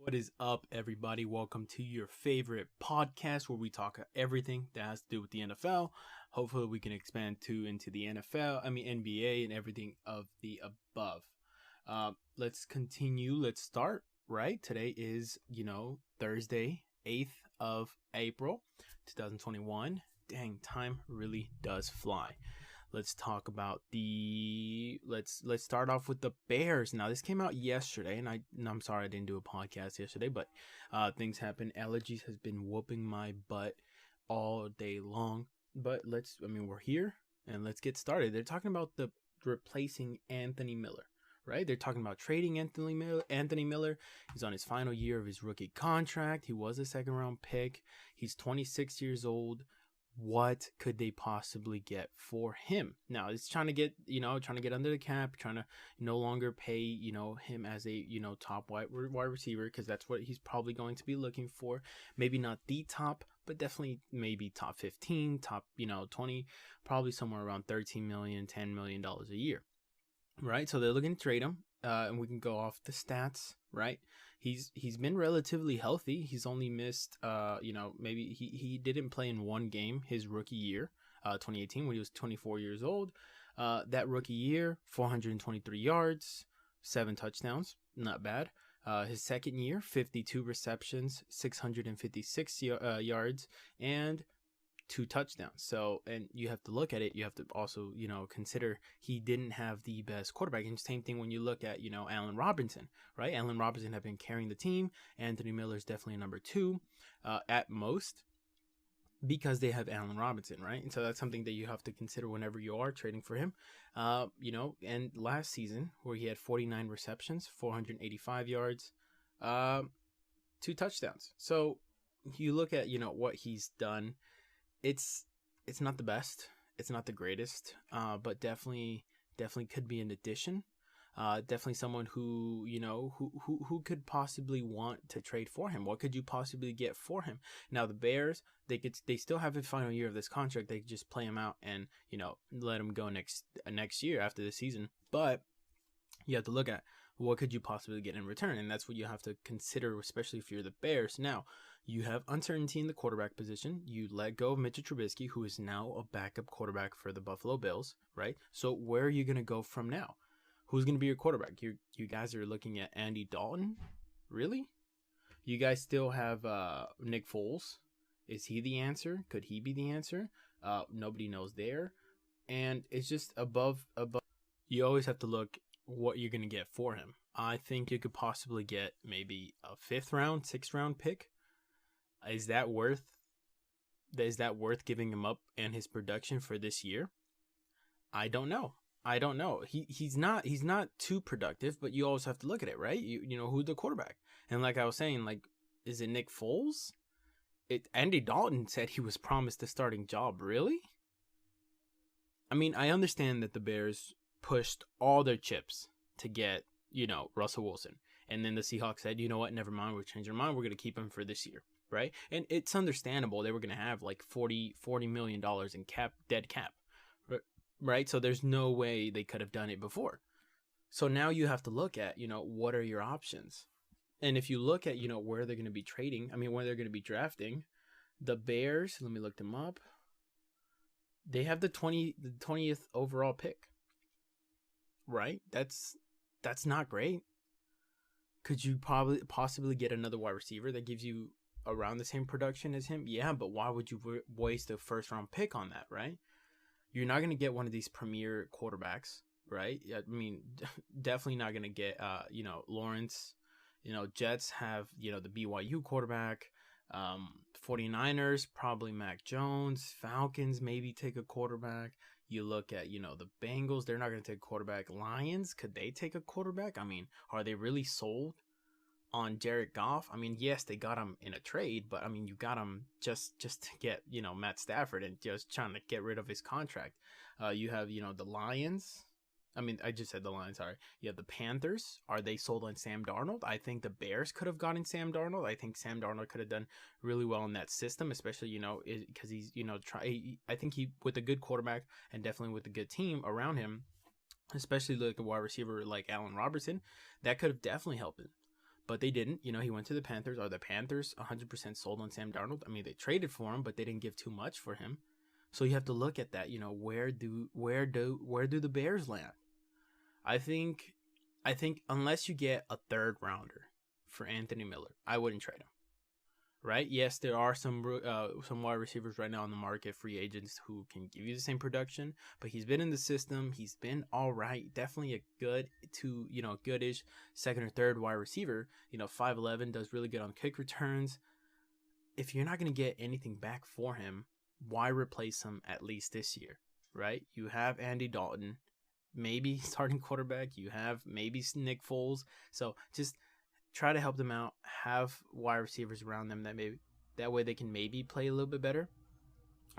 What is up, everybody? Welcome to your favorite podcast where we talk everything that has to do with the NFL. Hopefully, we can expand into the NBA, and everything of the above. Let's continue. Let's start. Right, today is Thursday, 8th of April, 2021. Dang, time really does fly. Let's talk about let's start off with the Bears. Now, this came out yesterday, and I'm sorry I didn't do a podcast yesterday, but things happen. Allergies has been whooping my butt all day long. But we're here, and let's get started. They're talking about the replacing Anthony Miller, right? They're talking about trading Anthony Miller. He's on his final year of his rookie contract. He was a second-round pick. He's 26 years old. What could they possibly get for him? Now it's trying to get under the cap, trying to no longer pay, him as a, top wide receiver, because that's what he's probably going to be looking for. Maybe not the top, but definitely maybe top 15, top, 20, probably somewhere around $13 million, $10 million a year. Right. So they're looking to trade him. And we can go off the stats, right? He's been relatively healthy. He's only missed, maybe he didn't play in one game his rookie year, 2018, when he was 24 years old. That rookie year, 423 yards, 7 touchdowns, not bad. His second year, 52 receptions, 656 yards, and 2 touchdowns. So, and you have to look at it. You have to also, consider he didn't have the best quarterback. And same thing when you look at, Allen Robinson, right? Allen Robinson have been carrying the team. Anthony Miller is definitely number 2 at most, because they have Allen Robinson, right? And so that's something that you have to consider whenever you are trading for him. And last season, where he had 49 receptions, 485 yards, 2 touchdowns. So you look at, what he's done. It's not the best. It's not the greatest, but definitely could be an addition. Definitely someone who, who could possibly want to trade for him. What could you possibly get for him? Now, the Bears, they still have his final year of this contract. They could just play him out and, let him go next year after the season. But you have to look at what could you possibly get in return, and that's what you have to consider, especially if you're the Bears. Now, you have uncertainty in the quarterback position. You let go of Mitchell Trubisky, who is now a backup quarterback for the Buffalo Bills, right? So where are you going to go from now? Who's going to be your quarterback? You guys are looking at Andy Dalton? Really? You guys still have Nick Foles. Is he the answer? Could he be the answer? Nobody knows there. And it's just above. You always have to look what you're going to get for him. I think you could possibly get maybe a 5th round, 6th round pick. Is that worth giving him up and his production for this year? I don't know. He's not too productive, but you always have to look at it, right? You know who's the quarterback. And like I was saying, is it Nick Foles? Andy Dalton said he was promised a starting job. Really? I mean, I understand that the Bears pushed all their chips to get, Russell Wilson. And then the Seahawks said, you know what, never mind, we're changing our mind. We're going to keep him for this year, right? And it's understandable. They were going to have like $40 million in dead cap, right? So there's no way they could have done it before. So now you have to look at, what are your options? And if you look at, where they're going to be trading, where they're going to be drafting, the Bears, let me look them up. They have the 20th overall pick. Right? That's not great. Could you possibly get another wide receiver that gives you around the same production as him? Yeah, but why would you waste a 1st round pick on that, right? You're not going to get one of these premier quarterbacks, right? Definitely not going to get Lawrence. Jets have, the BYU quarterback. 49ers, probably Mac Jones. Falcons maybe take a quarterback. You look at, the Bengals, they're not going to take a quarterback. Lions, could they take a quarterback? Are they really sold on Jared Goff? Yes, they got him in a trade, but you got him just to get, Matt Stafford and just trying to get rid of his contract. You have, the Lions. I just said the Lions, sorry. You have the Panthers. Are they sold on Sam Darnold? I think the Bears could have gotten Sam Darnold. I think Sam Darnold could have done really well in that system, especially, because he's, I think he, with a good quarterback and definitely with a good team around him, especially like a wide receiver like Allen Robinson, that could have definitely helped him. but they didn't. You know, he went to the Panthers. Are the Panthers 100% sold on Sam Darnold? I mean, they traded for him, but they didn't give too much for him. So you have to look at that. You know, where do the Bears land? I think unless you get a third rounder for Anthony Miller, I wouldn't trade him. Right? Yes, there are some wide receivers right now on the market, free agents, who can give you the same production, but he's been in the system. He's been all right. Definitely a goodish second or third wide receiver. You know, 5'11", does really good on kick returns. If you're not going to get anything back for him, why replace him at least this year, right? You have Andy Dalton, maybe starting quarterback. You have maybe Nick Foles. So just try to help them out. Have wide receivers around them that way they can maybe play a little bit better.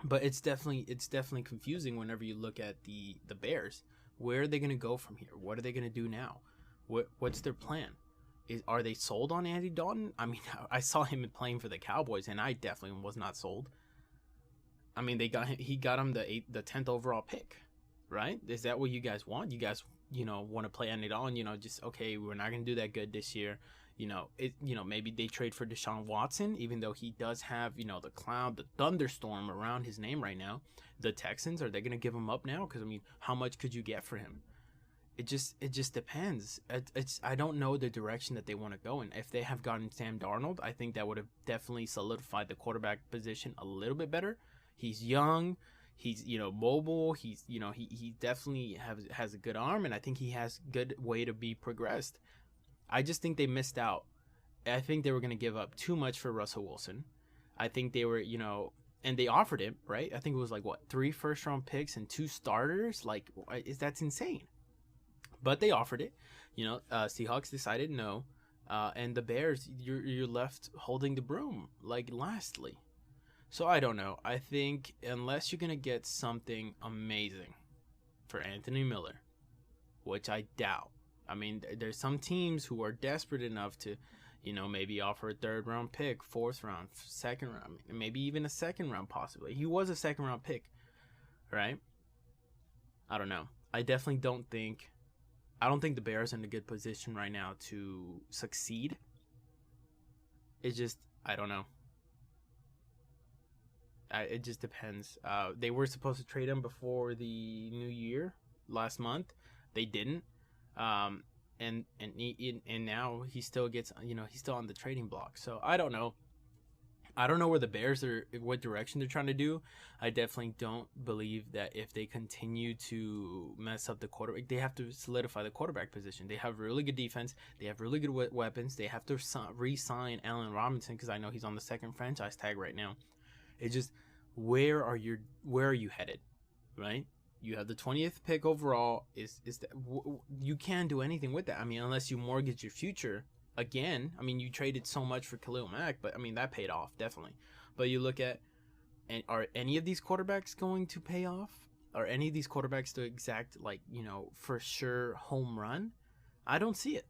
But it's definitely confusing whenever you look at the Bears. Where are they going to go from here? What are they going to do now? What's their plan? Are they sold on Andy Dalton? I mean, I saw him playing for the Cowboys, and I definitely was not sold. I mean, he got him the 10th overall pick, right? Is that what you guys want? You guys, want to play Andy Dalton? Just okay, we're not going to do that good this year. Maybe they trade for Deshaun Watson, even though he does have, the cloud, the thunderstorm around his name right now. The Texans, are they going to give him up now? Because, I mean, how much could you get for him? It just depends. I don't know the direction that they want to go in. If they have gotten Sam Darnold, I think that would have definitely solidified the quarterback position a little bit better. He's young. He's, mobile. He's, he definitely has a good arm, and I think he has good way to be progressed. I just think they missed out. I think they were going to give up too much for Russell Wilson. I think they were, and they offered it, right? I think it was like, 3 first-round picks and 2 starters? That's insane. But they offered it. Seahawks decided no. And the Bears, you're left holding the broom, lastly. So I don't know. I think unless you're going to get something amazing for Anthony Miller, which I doubt. I mean, there's some teams who are desperate enough to, maybe offer a 3rd round pick, 4th round, 2nd round, maybe even a 2nd round possibly. He was a 2nd round pick, right? I don't know. I don't think the Bears are in a good position right now to succeed. It just, I don't know. It just depends. They were supposed to trade him before the new year last month. They didn't. And now he still gets, he's still on the trading block. So I don't know. I don't know where the Bears are, what direction they're trying to do. I definitely don't believe that if they continue to mess up the quarterback, they have to solidify the quarterback position. They have really good defense. They have really good weapons. They have to re-sign Allen Robinson because I know he's on the 2nd franchise tag right now. It's just, where are you headed, right? You have the 20th pick overall. You can't do anything with that. I mean, unless you mortgage your future. Again, I mean, you traded so much for Khalil Mack, but I mean, that paid off, definitely. But you look at, and are any of these quarterbacks going to pay off? Are any of these quarterbacks to exact, for sure home run? I don't see it.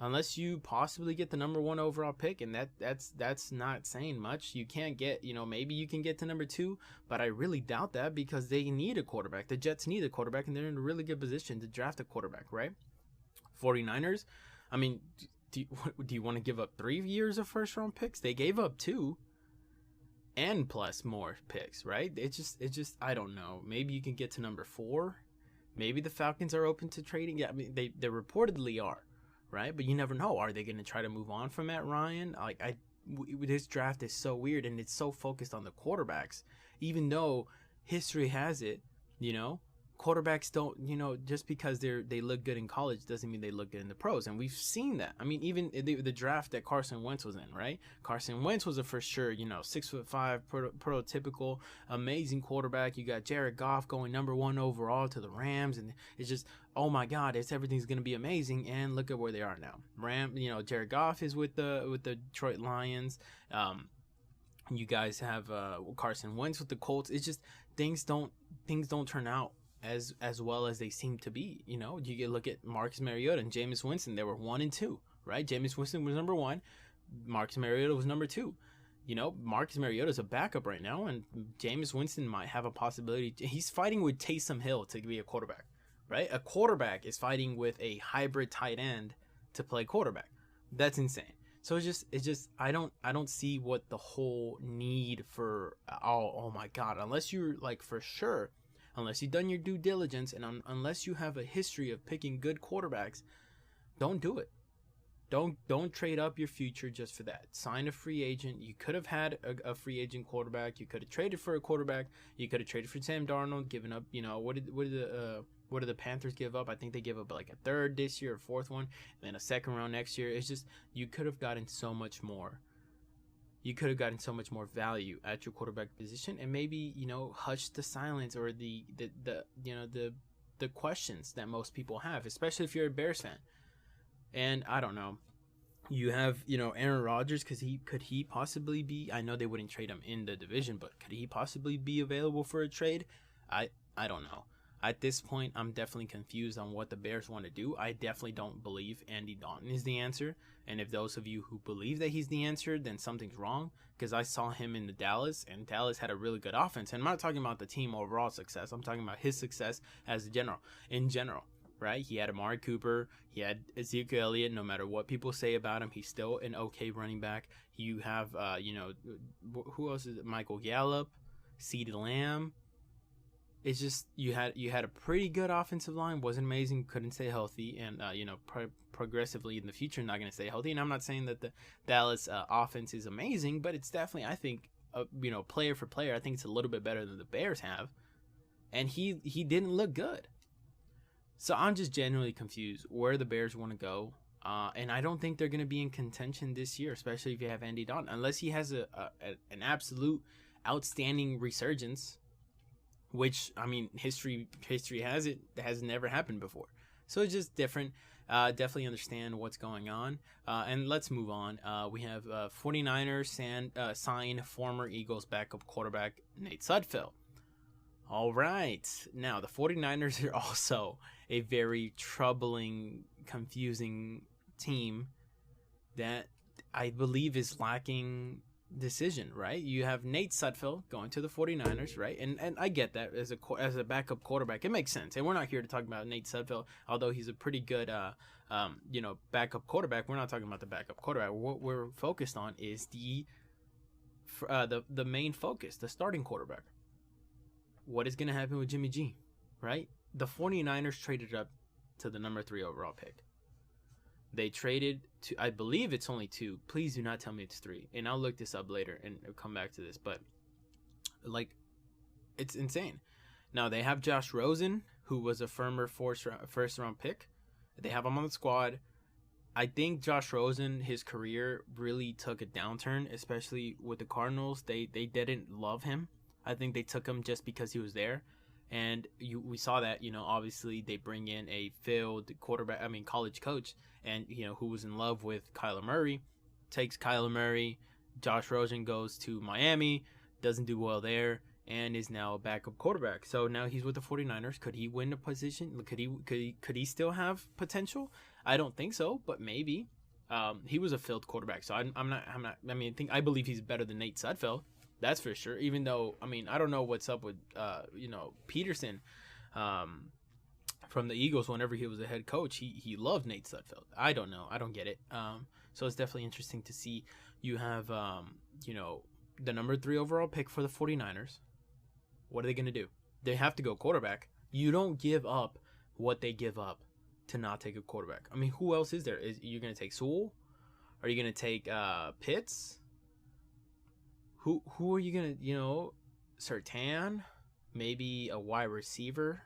Unless you possibly get the number 1 overall pick, and that's not saying much. You can't get, maybe you can get to number 2, but I really doubt that because they need a quarterback. The Jets need a quarterback, and they're in a really good position to draft a quarterback, right? 49ers, I mean, do you want to give up 3 years of first-round picks? They gave up 2 and plus more picks, right? It's just I don't know. Maybe you can get to number 4. Maybe the Falcons are open to trading. Yeah, I mean, they reportedly are, right? But you never know. Are they going to try to move on from Matt Ryan? This draft is so weird, and it's so focused on the quarterbacks. Even though history has it, quarterbacks don't, just because they look good in college doesn't mean they look good in the pros. And we've seen that. I mean, even the draft that Carson Wentz was in, right? Carson Wentz was a for sure, 6'5", prototypical, amazing quarterback. You got Jared Goff going number 1 overall to the Rams. And it's just, oh my God, everything's going to be amazing. And look at where they are now. Jared Goff is with the Detroit Lions. You guys have Carson Wentz with the Colts. It's just things don't turn out as well as they seem to be. You can look at Marcus Mariota and Jameis Winston. They were 1 and 2, right? Jameis Winston was number 1. Marcus Mariota was number 2. Marcus Mariota is a backup right now, and Jameis Winston might have a possibility. He's fighting with Taysom Hill to be a quarterback, right? A quarterback is fighting with a hybrid tight end to play quarterback. That's insane. So it's just I don't see what the whole need for oh my god, unless you're like for sure, unless you've done your due diligence and unless you have a history of picking good quarterbacks, don't do it. Don't trade up your future just for that. Sign a free agent. You could have had a free agent quarterback. You could have traded for a quarterback. You could have traded for Sam Darnold, given up. What did the Panthers give up? I think they gave up like a third this year, a fourth one, and then a second round next year. It's just you could have gotten so much more. You could have gotten so much more value at your quarterback position, and maybe hush the silence or the questions that most people have, especially if you're a Bears fan. And I don't know. You have, Aaron Rodgers, could he possibly be? I know they wouldn't trade him in the division, but could he possibly be available for a trade? I don't know. At this point, I'm definitely confused on what the Bears want to do. I definitely don't believe Andy Dalton is the answer. And if those of you who believe that he's the answer, then something's wrong. Because I saw him in the Dallas, and Dallas had a really good offense. And I'm not talking about the team overall success. I'm talking about his success as in general. Right? He had Amari Cooper. He had Ezekiel Elliott. No matter what people say about him, he's still an okay running back. You have, who else is it? Michael Gallup, CeeDee Lamb. It's just you had a pretty good offensive line. Wasn't amazing. Couldn't stay healthy, and progressively in the future not going to stay healthy. And I'm not saying that the Dallas offense is amazing, but it's definitely, I think, player for player, I think it's a little bit better than the Bears have. And he didn't look good. So I'm just genuinely confused where the Bears want to go. And I don't think they're going to be in contention this year, especially if you have Andy Dalton. Unless he has an absolute outstanding resurgence, which, I mean, history has it. That has never happened before. So it's just different. Definitely understand what's going on. And let's move on. We have 49ers sign former Eagles backup quarterback Nate Sudfeld. All right. Now, the 49ers are also a very troubling, confusing team that I believe is lacking decision, right? You have Nate Sudfeld going to the 49ers, right? And I get that as a backup quarterback. It makes sense. And we're not here to talk about Nate Sudfeld, although he's a pretty good backup quarterback. We're not talking about the backup quarterback. What we're focused on is the main focus, the starting quarterback. What is going to happen with Jimmy G, right? The 49ers traded up to the number 3 overall pick. They traded to, I believe it's only 2. Please do not tell me it's 3. And I'll look this up later and come back to this. But, it's insane. Now, they have Josh Rosen, who was a firmer first-round pick. They have him on the squad. I think Josh Rosen, his career really took a downturn, especially with the Cardinals. They didn't love him. I think they took him just because he was there. And we saw that, obviously they bring in a failed college coach, and, who was in love with Kyler Murray, takes Kyler Murray. Josh Rosen goes to Miami, doesn't do well there, and is now a backup quarterback. So now he's with the 49ers. Could he win a position? Could he still have potential? I don't think so, but maybe. He was a failed quarterback, so I believe he's better than Nate Sudfeld. That's for sure. Even though, I don't know what's up with, Peterson from the Eagles. Whenever he was a head coach, he loved Nate Sudfeld. I don't know. I don't get it. So it's definitely interesting to see. You have, the number 3 overall pick for the 49ers. What are they going to do? They have to go quarterback. You don't give up what they give up to not take a quarterback. Who else is there? You're going to take Sewell? Are you going to take Pitts? Who are you gonna, Surtain? Maybe a wide receiver?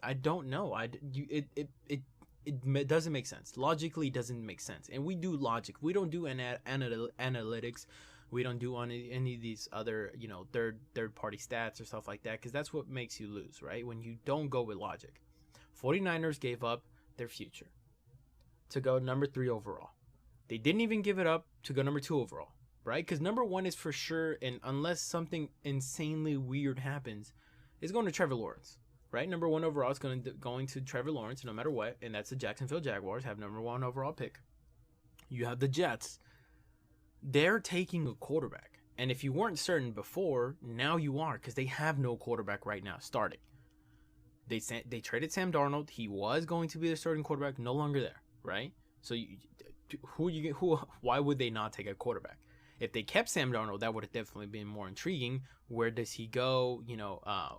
I don't know. It doesn't make sense. Logically, it doesn't make sense. And we do logic. We don't do analytics. We don't do any of these other, third party stats or stuff like that, because that's what makes you lose, right? When you don't go with logic. 49ers gave up their future to go number 3 overall. They didn't even give it up to go number 2 overall. Right? Because number 1 is for sure, and unless something insanely weird happens, it's going to Trevor Lawrence. Right? Number 1 overall is going to Trevor Lawrence no matter what, and that's the Jacksonville Jaguars, have number 1 overall pick. You have the Jets. They're taking a quarterback. And if you weren't certain before, now you are, because they have no quarterback right now starting. They traded Sam Darnold. He was going to be the starting quarterback, no longer there. Right? So why would they not take a quarterback? If they kept Sam Darnold, that would have definitely been more intriguing. Where does he go?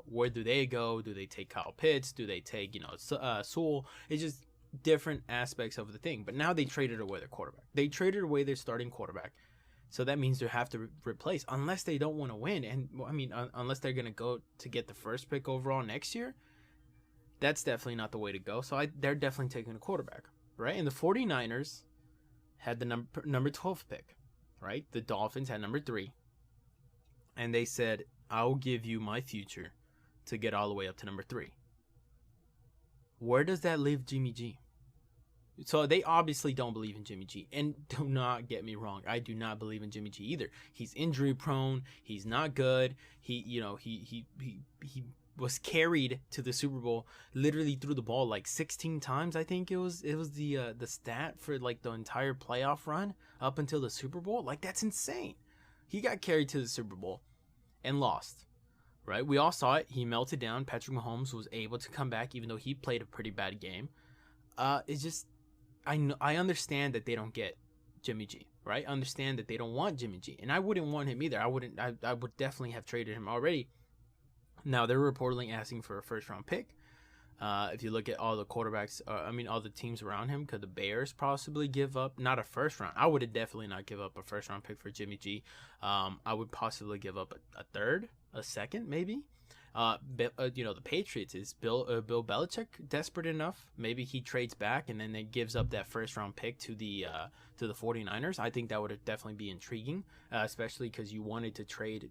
Where do they go? Do they take Kyle Pitts? Do they take, Sewell? It's just different aspects of the thing. But now they traded away their quarterback. They traded away their starting quarterback. So that means they have to replace, unless they don't want to win. And, unless they're going to go to get the first pick overall next year, that's definitely not the way to go. So they're definitely taking a quarterback, right? And the 49ers had the number 12 pick. Right? The Dolphins had number 3. And they said, I'll give you my future to get all the way up to number 3. Where does that leave Jimmy G? So they obviously don't believe in Jimmy G. And do not get me wrong, I do not believe in Jimmy G either. He's injury prone. He's not good. He was carried to the Super Bowl, literally threw the ball like 16 times. I think it was the stat for like the entire playoff run up until the Super Bowl. Like, that's insane. He got carried to the Super Bowl and lost, right? We all saw it. He melted down. Patrick Mahomes was able to come back, even though he played a pretty bad game. It's just, I understand that they don't get Jimmy G, right? I understand that they don't want Jimmy G, and I wouldn't want him either. I would definitely have traded him already. Now, they're reportedly asking for a first-round pick. If you look at all the quarterbacks, all the teams around him, could the Bears possibly give up, not a first round? I would have definitely not give up a first-round pick for Jimmy G. I would possibly give up a third, a second, maybe. The Patriots, is Bill Belichick desperate enough? Maybe he trades back and then it gives up that first-round pick to the 49ers. I think that would definitely be intriguing, especially because you wanted to trade,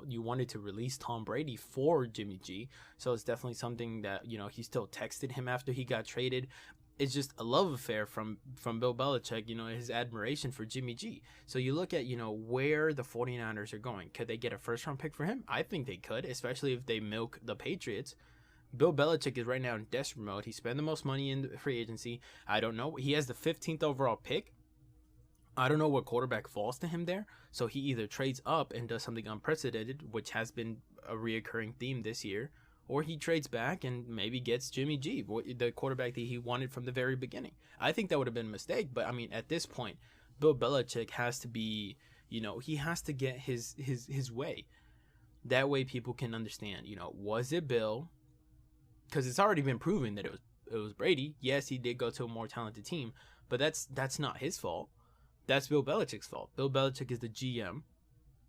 you wanted to release Tom Brady for Jimmy G. So it's definitely something that, he still texted him after he got traded. It's just a love affair from Bill Belichick, his admiration for Jimmy G. So you look at, where the 49ers are going. Could they get a first-round pick for him? I think they could, especially if they milk the Patriots. Bill Belichick is right now in desperate mode. He spent the most money in the free agency. I don't know. He has the 15th overall pick. I don't know what quarterback falls to him there. So he either trades up and does something unprecedented, which has been a reoccurring theme this year, or he trades back and maybe gets Jimmy G, the quarterback that he wanted from the very beginning. I think that would have been a mistake, but at this point, Bill Belichick has to be, he has to get his way. That way people can understand, was it Bill? Because it's already been proven that it was Brady. Yes, he did go to a more talented team, but that's not his fault. That's Bill Belichick's fault. Bill Belichick is the GM.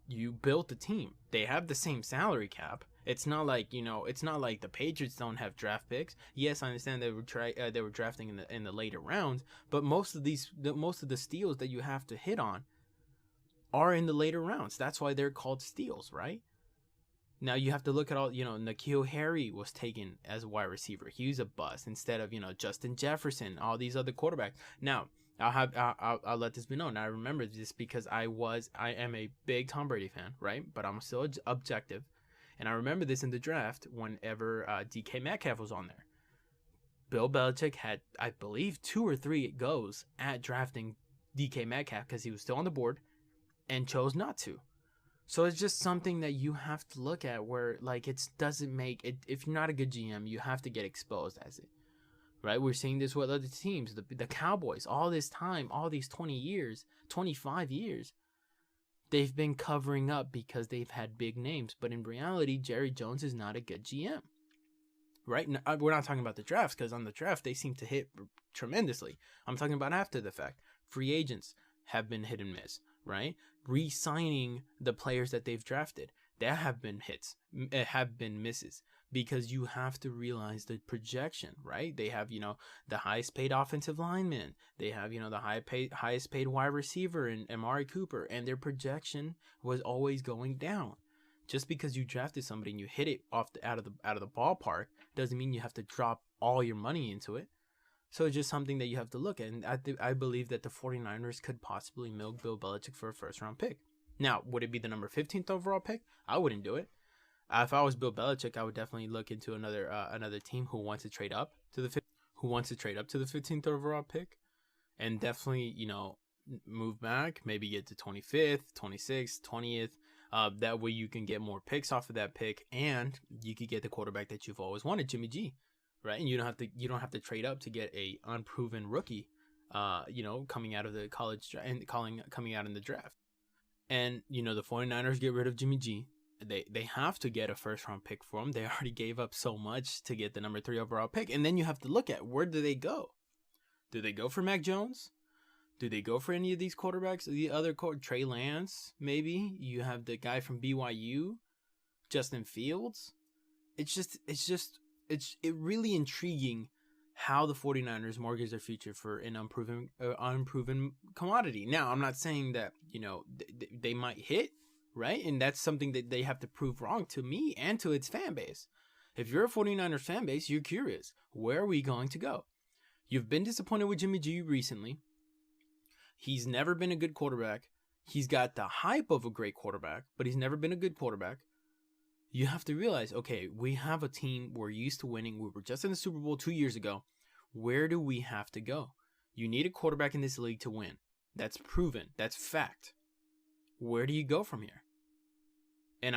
You built the team. They have the same salary cap. It's not like, it's not like the Patriots don't have draft picks. Yes, I understand they were drafting in the later rounds, but most of the steals that you have to hit on are in the later rounds. That's why they're called steals, right? Now you have to look at all, N'Keal Harry was taken as a wide receiver. He was a bust instead of, Justin Jefferson, all these other quarterbacks. Now, I'll let this be known. I remember this because I am a big Tom Brady fan, right? But I'm still objective. And I remember this in the draft whenever DK Metcalf was on there. Bill Belichick had, I believe, 2 or 3 goes at drafting DK Metcalf because he was still on the board and chose not to. So it's just something that you have to look at where, like, it doesn't make it. If you're not a good GM, you have to get exposed as it. Right? We're seeing this with other teams, the Cowboys, all this time, all these 20 years, 25 years. They've been covering up because they've had big names. But in reality, Jerry Jones is not a good GM. Right? We're not talking about the drafts because on the draft, they seem to hit tremendously. I'm talking about after the fact. Free agents have been hit and miss. Right? Re-signing the players that they've drafted. There have been hits, have been misses. Because you have to realize the projection, right? They have, the highest paid offensive lineman. They have, the highest paid wide receiver in Amari Cooper. And their projection was always going down. Just because you drafted somebody and you hit it out of the ballpark doesn't mean you have to drop all your money into it. So it's just something that you have to look at. And I believe that the 49ers could possibly milk Bill Belichick for a first-round pick. Now, would it be the number 15th overall pick? I wouldn't do it. If I was Bill Belichick, I would definitely look into another team who wants to trade up to the 15th overall pick, and definitely move back, maybe get to 25th, 26th, 20th. That way you can get more picks off of that pick, and you could get the quarterback that you've always wanted, Jimmy G, right? And you don't have to trade up to get a unproven rookie coming out of the college and coming out in the draft. And, the 49ers get rid of Jimmy G. They have to get a first round pick for him. They already gave up so much to get the number 3 overall pick. And then you have to look at, where do they go? Do they go for Mac Jones? Do they go for any of these quarterbacks? The other Trey Lance, maybe. You have the guy from BYU, Justin Fields. It's really intriguing how the 49ers mortgage their future for an unproven commodity. Now, I'm not saying that, they might hit, right? And that's something that they have to prove wrong to me and to its fan base. If you're a 49ers fan base, you're curious. Where are we going to go? You've been disappointed with Jimmy G recently. He's never been a good quarterback. He's got the hype of a great quarterback, but he's never been a good quarterback. You have to realize, okay, we have a team, we're used to winning. We were just in the Super Bowl 2 years ago. Where do we have to go? You need a quarterback in this league to win. That's proven. That's fact. Where do you go from here? And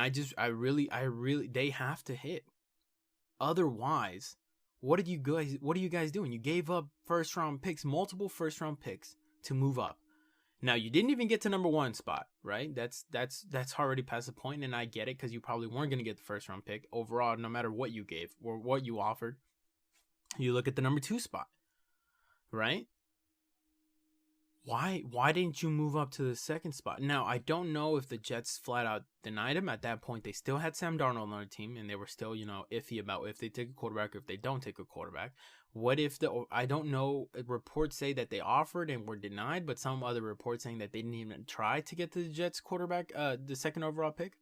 they have to hit. Otherwise, what are you guys doing? You gave up multiple first round picks to move up. Now, you didn't even get to number 1 spot, right? That's already past the point, and I get it, because you probably weren't going to get the first round pick overall, no matter what you gave or what you offered. You look at the number 2 spot, right? Why didn't you move up to the 2nd spot? Now, I don't know if the Jets flat out denied him. At that point, they still had Sam Darnold on their team, and they were still, iffy about if they take a quarterback or if they don't take a quarterback. What if I don't know, reports say that they offered and were denied, but some other reports saying that they didn't even try to get to the Jets quarterback, the 2nd overall pick.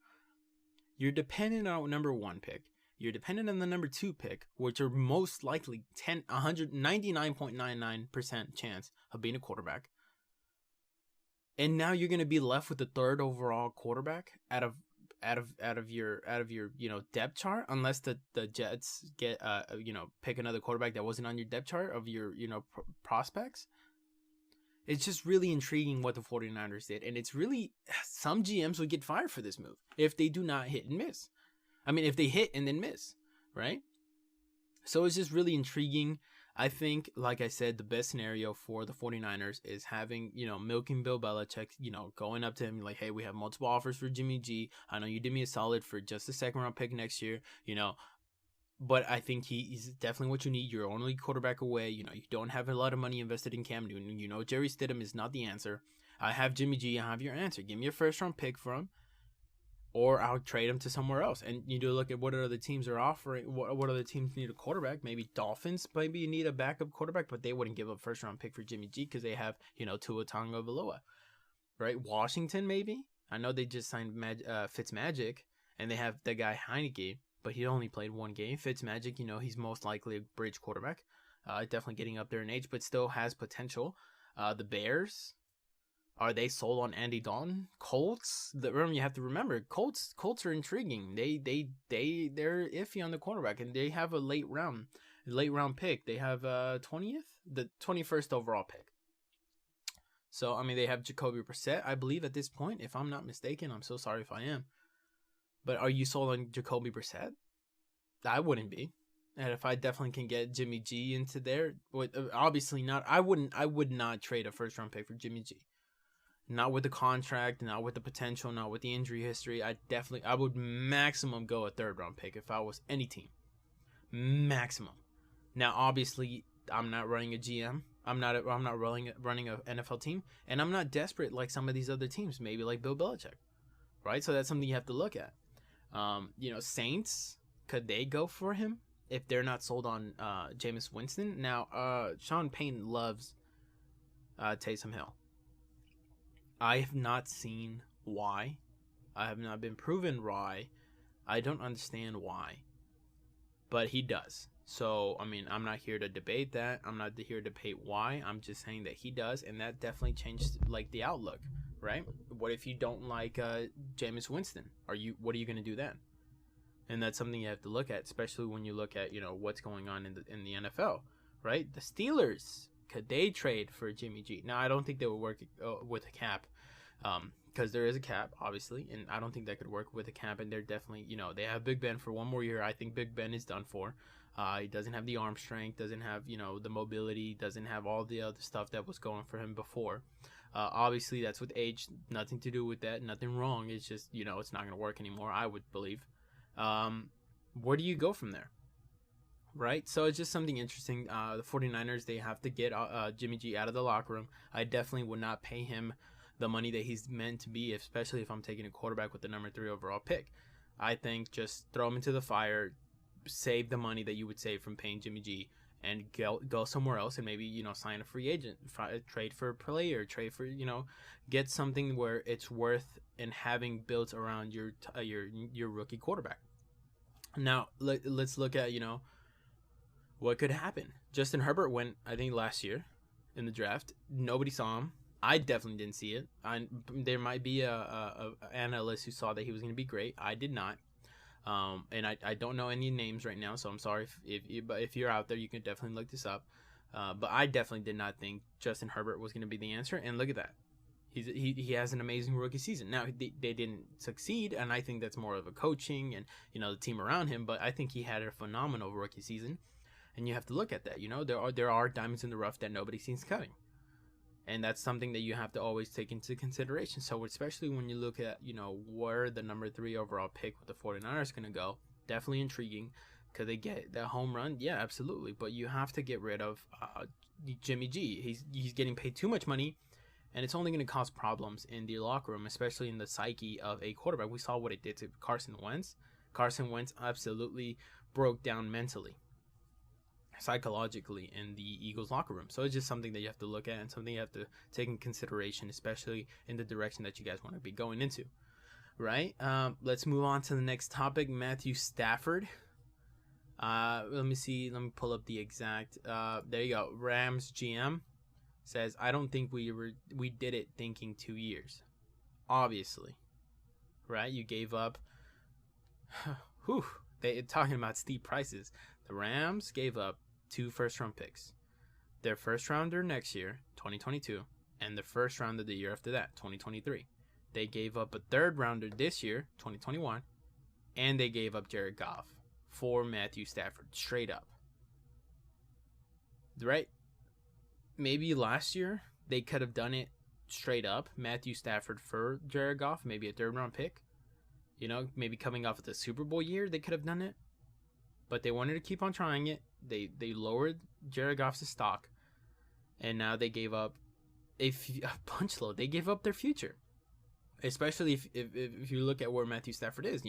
You're dependent on number 1 pick. You're dependent on the number 2 pick, which are most likely 199.99% chance of being a quarterback. And now you're going to be left with the 3rd overall quarterback out of your depth chart, unless the Jets get pick another quarterback that wasn't on your depth chart of your prospects. It's just really intriguing what the 49ers did, and it's really, some GMs would get fired for this move if they do not hit and miss. I mean, if they hit and then miss, right? So it's just really intriguing. I think, like I said, the best scenario for the 49ers is having, milking Bill Belichick, going up to him like, hey, we have multiple offers for Jimmy G. I know you did me a solid for just a 2nd round pick next year, but I think he's definitely what you need. You're only quarterback away. You don't have a lot of money invested in Cam Newton. Jerry Stidham is not the answer. I have Jimmy G. I have your answer. Give me a 1st round pick for him, or I'll trade him to somewhere else. And you do look at what other teams are offering. What other teams need a quarterback? Maybe Dolphins. Maybe you need a backup quarterback, but they wouldn't give up 1st round pick for Jimmy G because they have, Tua Tagovailoa, right? Washington, maybe. I know they just signed Fitzmagic, and they have the guy Heineke, but he only played 1 game. Fitzmagic, he's most likely a bridge quarterback. Definitely getting up there in age, but still has potential. The Bears. Are they sold on Andy Dalton? Colts? You have to remember, Colts are intriguing. They're iffy on the quarterback, and they have a late round pick. They have 20th, the 21st overall pick. So I mean, they have Jacoby Brissett, I believe, at this point, if I'm not mistaken. I'm so sorry if I am. But are you sold on Jacoby Brissett? I wouldn't be. And if I definitely can get Jimmy G into there, obviously not. I would not trade a 1st round pick for Jimmy G. Not with the contract, not with the potential, not with the injury history. I would maximum go a 3rd round pick if I was any team. Maximum. Now, obviously, I'm not running a GM. I'm not running an NFL team, and I'm not desperate like some of these other teams, maybe like Bill Belichick, right? So that's something you have to look at. Saints, could they go for him if they're not sold on Jameis Winston? Now, Sean Payton loves Taysom Hill. I have not seen why. I have not been proven why. I don't understand why. But he does. So, I mean, I'm not here to debate that. I'm not here to debate why. I'm just saying that he does, and that definitely changed, the outlook, right? What if you don't like Jameis Winston? What are you going to do then? And that's something you have to look at, especially when you look at, what's going on in the NFL, right? The Steelers, could they trade for Jimmy G? Now, I don't think they would work with a cap, because there is a cap, obviously, and I don't think that could work with a cap. And they're definitely, they have Big Ben for 1 more year. I think Big Ben is done for. He doesn't have the arm strength, doesn't have, the mobility, doesn't have all the other stuff that was going for him before. Obviously, that's with age. Nothing to do with that. Nothing wrong. It's just, it's not going to work anymore, I would believe. Where do you go from there? Right? So it's just something interesting. The 49ers, they have to get Jimmy G out of the locker room. I definitely would not pay him the money that he's meant to be, especially if I'm taking a quarterback with the number 3 overall pick. I think just throw him into the fire, save the money that you would save from paying Jimmy G, and go somewhere else and maybe, sign a free agent, trade for a player, trade for, get something where it's worth and having built around your rookie quarterback. Now, let's look at, what could happen. Justin Herbert went, I think, last year in the draft. Nobody saw him. I definitely didn't see it. There might be a analyst who saw that he was going to be great. I did not. And I don't know any names right now, so I'm sorry if you're out there, you can definitely look this up. But I definitely did not think Justin Herbert was going to be the answer. And look at that. He has an amazing rookie season. Now, they didn't succeed, and I think that's more of a coaching and, the team around him. But I think he had a phenomenal rookie season. And you have to look at that. There are diamonds in the rough that nobody sees coming. And that's something that you have to always take into consideration. So especially when you look at, where the number 3 overall pick with the 49ers is going to go, definitely intriguing. Could they get that home run? Yeah, absolutely. But you have to get rid of Jimmy G. He's getting paid too much money, and it's only going to cause problems in the locker room, especially in the psyche of a quarterback. We saw what it did to Carson Wentz. Carson Wentz absolutely broke down mentally, psychologically, in the Eagles locker room. So it's just something that you have to look at and something you have to take in consideration, especially in the direction that you guys want to be going into, right? Let's move on to the next topic. Mathew Stafford. Let me pull up the exact, there you go. Rams GM says, I don't think we did it thinking 2 years. Obviously, right? You gave up, they're talking about steep prices. The Rams gave up 2 first-round picks. Their first rounder next year, 2022, and the first rounder the year after that, 2023. They gave up a third rounder this year, 2021, and they gave up Jared Goff for Mathew Stafford, straight up. Right? Maybe last year they could have done it straight up, Mathew Stafford for Jared Goff, maybe a third-round pick. Maybe coming off of the Super Bowl year, they could have done it. But they wanted to keep on trying it. They lowered Jared Goff's stock, and now they gave up a punch load. They gave up their future, especially if you look at where Mathew Stafford is.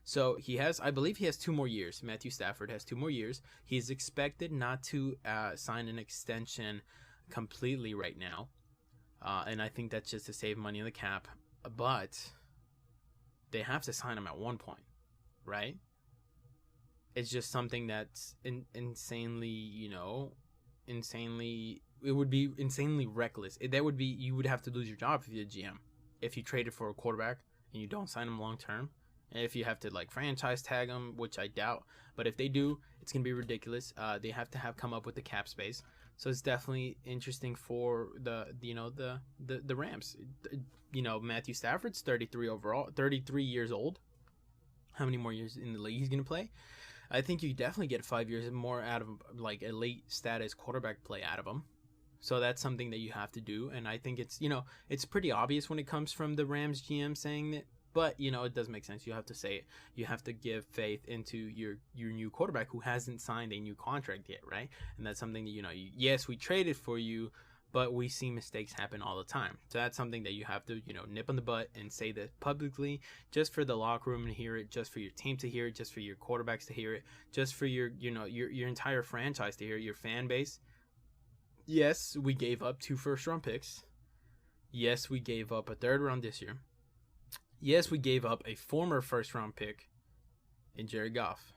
So I believe he has 2 more years. Mathew Stafford has 2 more years. He's expected not to sign an extension completely right now, and I think that's just to save money on the cap. But they have to sign him at one point, right? It's just something that's insanely, it would be insanely reckless. You would have to lose your job if you're a GM. If you traded for a quarterback and you don't sign him long term, and if you have to franchise tag him, which I doubt, but if they do, it's gonna be ridiculous. They have to come up with the cap space. So it's definitely interesting for the Rams. Mathew Stafford's 33 years old. How many more years in the league he's gonna play? I think you definitely get 5 years more out of a late status quarterback play out of him. So that's something that you have to do. And I think it's, it's pretty obvious when it comes from the Rams GM saying that, but it does make sense. You have to say it. You have to give faith into your new quarterback who hasn't signed a new contract yet, right? And that's something that, yes, we traded for you, but we see mistakes happen all the time. So that's something that you have to, nip on the butt and say that publicly, just for the locker room to hear it, just for your team to hear it, just for your quarterbacks to hear it, just for your entire franchise to hear it, your fan base. Yes, we gave up 2 first-round picks. Yes, we gave up a third round this year. Yes, we gave up a former first-round pick in Jared Goff.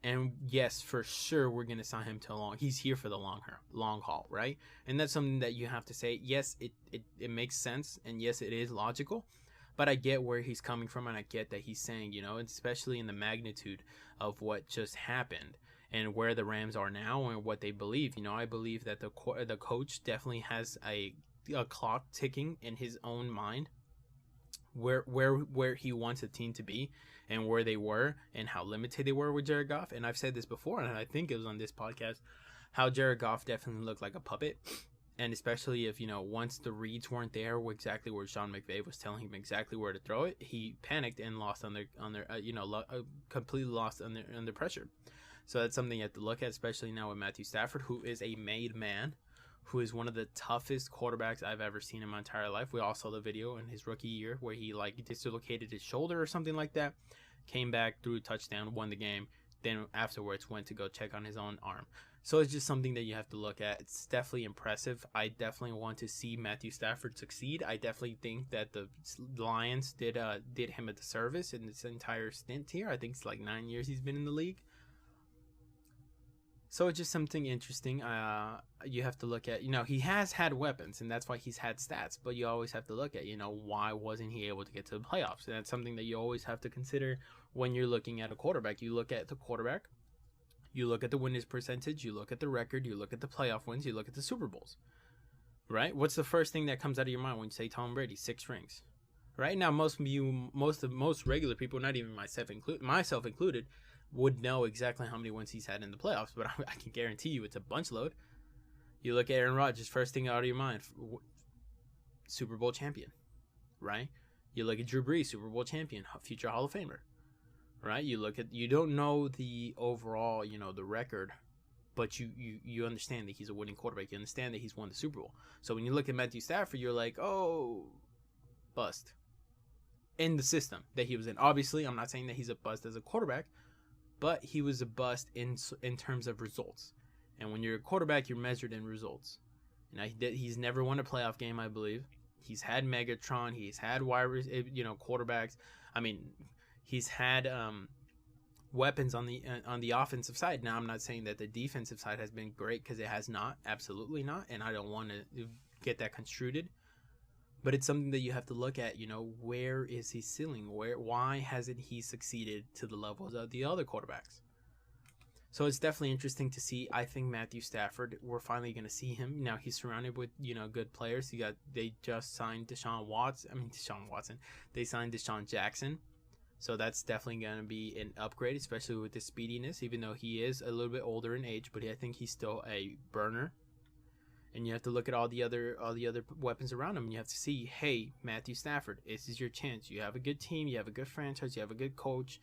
And yes, for sure, we're going to sign him to he's here for the long haul, right? And that's something that you have to say. Yes, it makes sense. And yes, it is logical. But I get where he's coming from. And I get that he's saying, especially in the magnitude of what just happened and where the Rams are now and what they believe. I believe that the coach definitely has a clock ticking in his own mind where he wants a team to be and where they were and how limited they were with Jared Goff. And I've said this before, and I think it was on this podcast, how Jared Goff definitely looked like a puppet. And especially if, once the reads weren't there exactly where Sean McVay was telling him exactly where to throw it, he panicked and lost completely lost under pressure. So that's something you have to look at, especially now with Mathew Stafford, who is a made man, who is one of the toughest quarterbacks I've ever seen in my entire life. We all saw the video in his rookie year where he dislocated his shoulder or something like that, came back, threw a touchdown, won the game, then afterwards went to go check on his own arm. So it's just something that you have to look at. It's definitely impressive. I definitely want to see Mathew Stafford succeed. I definitely think that the Lions did him a disservice in this entire stint here. I think it's like 9 years he's been in the league. So it's just something interesting. You have to look at, he has had weapons, and that's why he's had stats. But you always have to look at, why wasn't he able to get to the playoffs? And that's something that you always have to consider when you're looking at a quarterback. You look at the quarterback. You look at the winners percentage, you look at the record, you look at the playoff wins, you look at the Super Bowls, right? What's the first thing that comes out of your mind when you say Tom Brady, 6 rings? Right now, most regular people, not even myself included, would know exactly how many wins he's had in the playoffs, but I can guarantee you it's a bunch load. You look at Aaron Rodgers, first thing out of your mind, Super Bowl champion, right? You look at Drew Brees, Super Bowl champion, future Hall of Famer. Right, you don't know the overall, the record, but you understand that he's a winning quarterback. You understand that he's won the Super Bowl. So when you look at Mathew Stafford, you're like, oh, bust in the system that he was in. Obviously, I'm not saying that he's a bust as a quarterback, but he was a bust in terms of results. And when you're a quarterback, you're measured in results. And he's never won a playoff game, I believe. He's had Megatron. He's had quarterbacks. I mean, he's had weapons on the offensive side. Now, I'm not saying that the defensive side has been great, because it has not. Absolutely not. And I don't want to get that construed. But it's something that you have to look at. Where is he ceiling? Why hasn't he succeeded to the levels of the other quarterbacks? So it's definitely interesting to see. I think Mathew Stafford, we're finally going to see him. Now, he's surrounded with, good players. They just signed Deshaun Watson. They signed Deshaun Jackson. So that's definitely going to be an upgrade, especially with the speediness, even though he is a little bit older in age, but I think he's still a burner. And you have to look at all the other weapons around him, and you have to see, hey, Mathew Stafford, this is your chance. You have a good team, you have a good franchise, you have a good coach,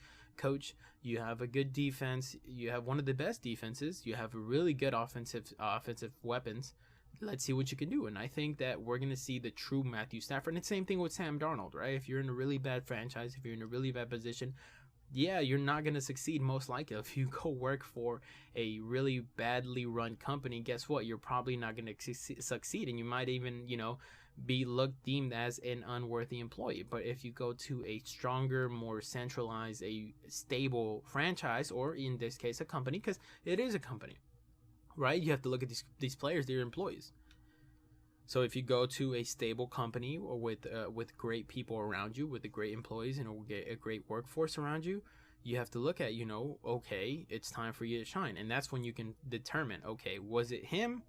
you have a good defense, you have one of the best defenses, you have a really good offensive weapons. Let's see what you can do. And I think that we're going to see the true Mathew Stafford. And the same thing with Sam Darnold, right? If you're in a really bad franchise, if you're in a really bad position, yeah, you're not going to succeed most likely. If you go work for a really badly run company, guess what? You're probably not going to succeed. And you might even, be deemed as an unworthy employee. But if you go to a stronger, more centralized, a stable franchise, or in this case, a company, because it is a company, right? You have to look at these players, they're employees. So if you go to a stable company or with great people around you, with the great employees and a great workforce around you, you have to look at, okay, it's time for you to shine. And that's when you can determine, okay, was it him?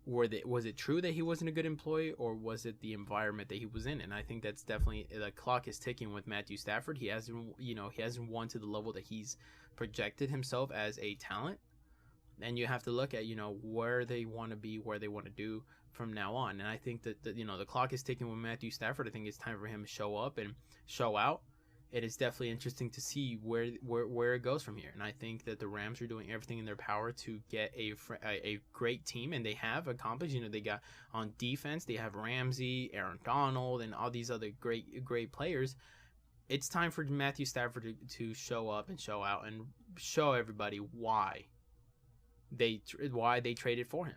Was it true that he wasn't a good employee, or was it the environment that he was in? And I think that's definitely, the clock is ticking with Mathew Stafford. He hasn't won to the level that he's projected himself as a talent. And you have to look at, where they want to be, where they want to do from now on. And I think that, the clock is ticking with Mathew Stafford. I think it's time for him to show up and show out. It is definitely interesting to see where it goes from here. And I think that the Rams are doing everything in their power to get a great team, and they have accomplished. They got on defense, they have Ramsey, Aaron Donald, and all these other great players. It's time for Mathew Stafford to show up and show out and show everybody why they traded for him.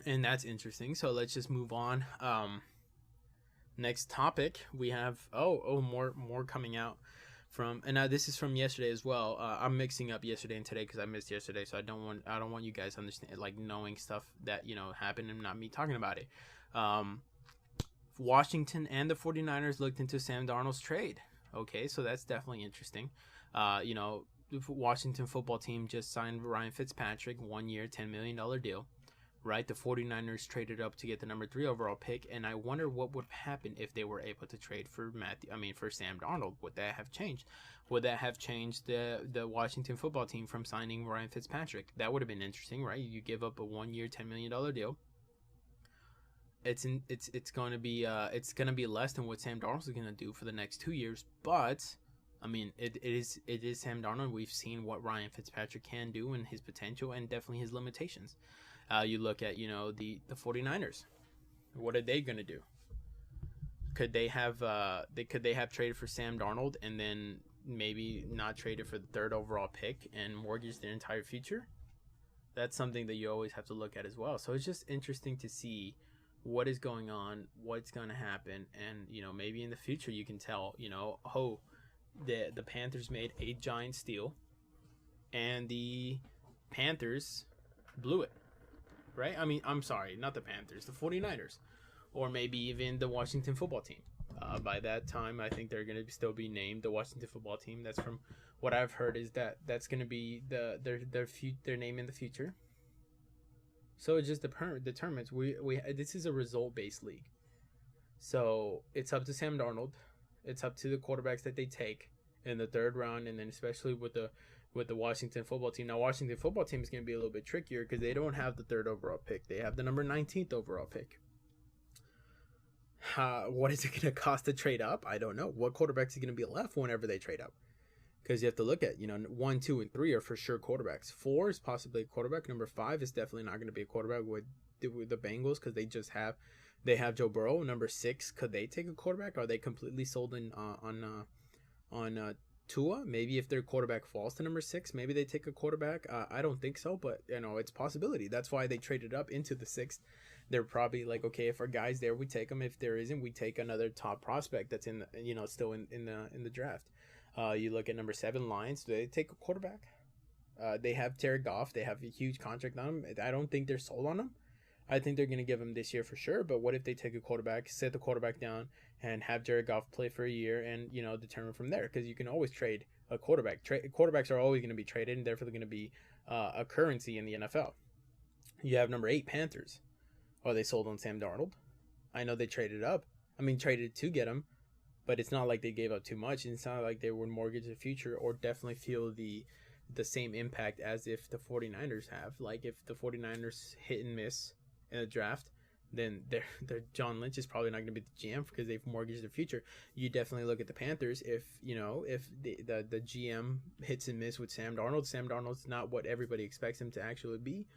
And that's interesting. So let's just move on. Next topic, we have more coming out from, and this is from yesterday as well. I'm mixing up yesterday and today because I missed yesterday, so I don't want you guys to understand, like, knowing stuff that happened and not me talking about it. Washington and the 49ers looked into Sam Darnold's trade. Okay, so that's definitely interesting. The Washington football team just signed Ryan Fitzpatrick, 1 year, $10 million deal. right? The 49ers traded up to get the number 3 overall pick, and I wonder what would have happened if they were able to trade for for Sam Darnold. Would that have changed? Would that have changed the Washington football team from signing Ryan Fitzpatrick? That would have been interesting, right? You give up a 1-year, $10 million deal. It's going to be less than what Sam Darnold is going to do for the next 2 years, but I mean, it is Sam Darnold. We've seen what Ryan Fitzpatrick can do and his potential and definitely his limitations. You look at, the 49ers. What are they going to do? Could they have traded for Sam Darnold and then maybe not traded for the 3rd overall pick and mortgage their entire future? That's something that you always have to look at as well. So it's just interesting to see what is going on, what's going to happen, and maybe in the future you can tell, the Panthers made a giant steal and the Panthers blew it. Right? I mean, I'm sorry, not the Panthers, the 49ers, or maybe even the Washington football team. By that time, I think they're going to still be named the Washington football team. That's from what I've heard, is that's going to be their name in the future. So it just determines. This is a result-based league. So it's up to Sam Darnold. It's up to the quarterbacks that they take in the 3rd round, and then especially with the Washington football team. Now, Washington football team is going to be a little bit trickier because they don't have the 3rd overall pick. They have the number 19th overall pick. What is it going to cost to trade up? I don't know. What quarterbacks are going to be left whenever they trade up? Because you have to look at, 1, 2, and 3 are for sure quarterbacks. 4 is possibly a quarterback. Number 5 is definitely not going to be a quarterback with the Bengals because they have Joe Burrow. Number 6, could they take a quarterback? Are they completely sold on Tua? Maybe if their quarterback falls to number 6, maybe they take a quarterback. I don't think so, but it's a possibility. That's why they traded up into the 6th. They're probably like, okay, if our guy's there, we take him. If there isn't, we take another top prospect that's in the, still in the draft. You look at number 7, Lions. Do they take a quarterback? They have Jared Goff. They have a huge contract on him. I don't think they're sold on him. I think they're going to give him this year for sure. But what if they take a quarterback, set the quarterback down, and have Jared Goff play for a year and, determine from there? Because you can always trade a quarterback. Quarterbacks are always going to be traded, and therefore they're going to be a currency in the NFL. You have number 8, Panthers. Are they sold on Sam Darnold? I know they traded to get him, but it's not like they gave up too much. And it's not like they would mortgage the future or definitely feel the same impact as if the 49ers have. Like if the 49ers hit and miss in a draft, then their John Lynch is probably not going to be the GM because they've mortgaged their future. You definitely look at the Panthers. If the GM hits and miss with Sam Darnold's not what everybody expects him to actually be.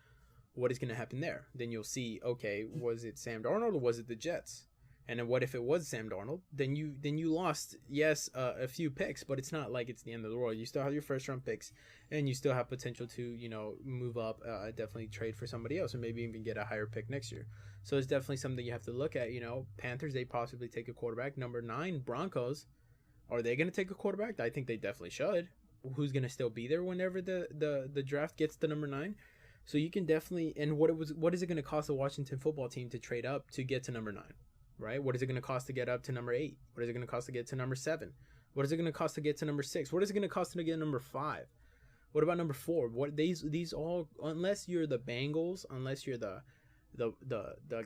What is going to happen there? Then you'll see, okay, was it Sam Darnold or was it the Jets? And then what if it was Sam Darnold? Then you lost, yes, a few picks, but it's not like it's the end of the world. You still have your 1st round picks, and you still have potential to move up, definitely trade for somebody else, or maybe even get a higher pick next year. So it's definitely something you have to look at. Panthers, they possibly take a quarterback. Number 9, Broncos, are they going to take a quarterback? I think they definitely should. Who's going to still be there whenever the draft gets to number 9? So you can definitely, and what is it going to cost the Washington football team to trade up to get to number 9? Right? What is it going to cost to get up to number 8? What is it going to cost to get to number 7? What is it going to cost to get to number 6? What is it going to cost to get to number 5? What about number 4? What these all, unless you're the Bengals, unless you're the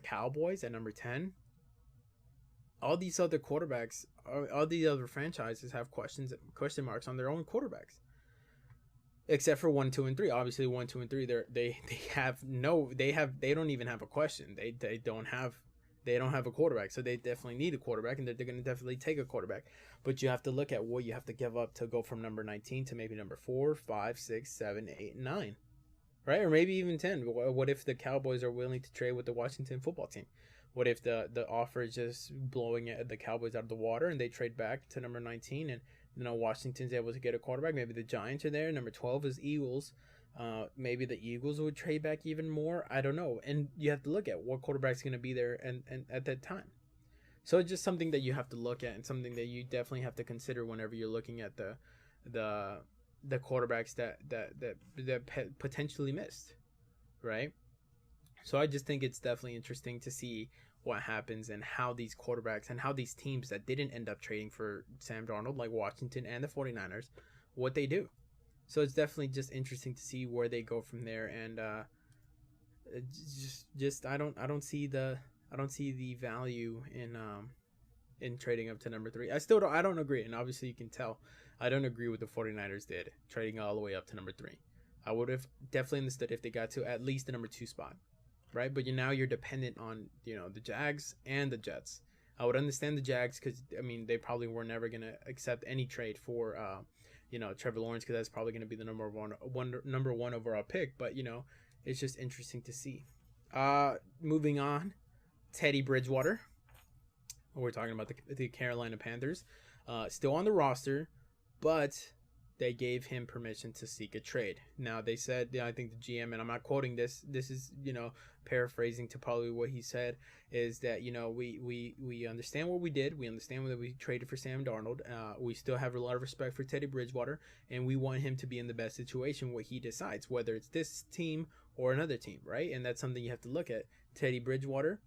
Cowboys at number 10, all these other quarterbacks, all these other franchises have question marks on their own quarterbacks. Except for 1, 2, and 3. Obviously 1, 2, and 3, they don't even have a question. They don't have a quarterback, so they definitely need a quarterback, and they're going to definitely take a quarterback. But you have to look at what you have to give up to go from number 19 to maybe number 4, 5, 6, 7, 8, and 9, right? Or maybe even 10. What if the Cowboys are willing to trade with the Washington football team? What if the offer is just blowing the Cowboys out of the water and they trade back to number 19 and Washington's able to get a quarterback? Maybe the Giants are there. Number 12 is Eagles. Maybe the Eagles would trade back even more. I don't know. And you have to look at what quarterback's going to be there and at that time. So it's just something that you have to look at and something that you definitely have to consider whenever you're looking at the quarterbacks that potentially missed, right? So I just think it's definitely interesting to see what happens and how these quarterbacks and how these teams that didn't end up trading for Sam Darnold, like Washington and the 49ers, what they do. So it's definitely just interesting to see where they go from there. And Just I don't see the value in trading up to number 3. I don't agree, and obviously you can tell I don't agree with the 49ers did trading all the way up to number 3. I would have definitely understood if they got to at least the number 2 spot, right? But now you're dependent on, the Jags and the Jets. I would understand the Jags because I mean they probably were never gonna accept any trade for Trevor Lawrence, because that's probably gonna be the number one overall pick. But it's just interesting to see. Moving on, Teddy Bridgewater. We're talking about the Carolina Panthers, still on the roster, but they gave him permission to seek a trade. Now they said, I think the GM, and I'm not quoting this. This is paraphrasing to probably what he said, is that we understand what we did. We understand that we traded for Sam Darnold. We still have a lot of respect for Teddy Bridgewater, and we want him to be in the best situation what he decides, whether it's this team or another team, right? And that's something you have to look at. Teddy Bridgewater,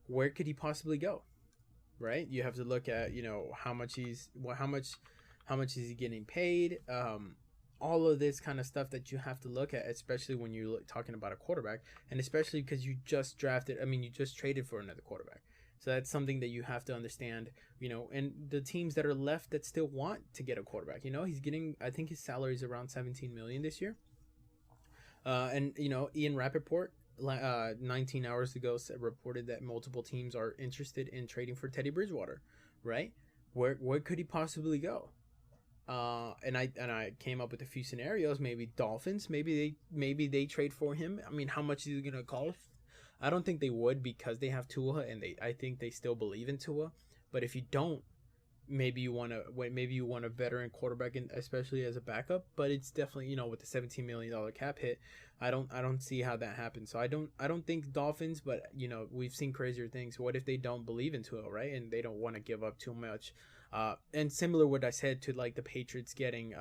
where could he possibly go? Right, you have to look at how much is he getting paid, all of this kind of stuff that you have to look at, especially when you're talking about a quarterback, and especially because you just traded for another quarterback. So that's something that you have to understand, and the teams that are left that still want to get a quarterback. He's getting, I think his salary is around $17 million this year, and Ian Rappaport 19 hours ago reported that multiple teams are interested in trading for Teddy Bridgewater, right? Where could he possibly go? And I came up with a few scenarios. Maybe Dolphins. Maybe they trade for him. I mean, how much is he gonna cost? I don't think they would, because they have Tua, and I think they still believe in Tua. But if you don't, maybe you want a veteran quarterback, and especially as a backup. But it's definitely with the $17 million cap hit, I don't see how that happens. So I don't think Dolphins, but we've seen crazier things. What if they don't believe in Tua, right? And they don't want to give up too much. And similar what I said to like the Patriots getting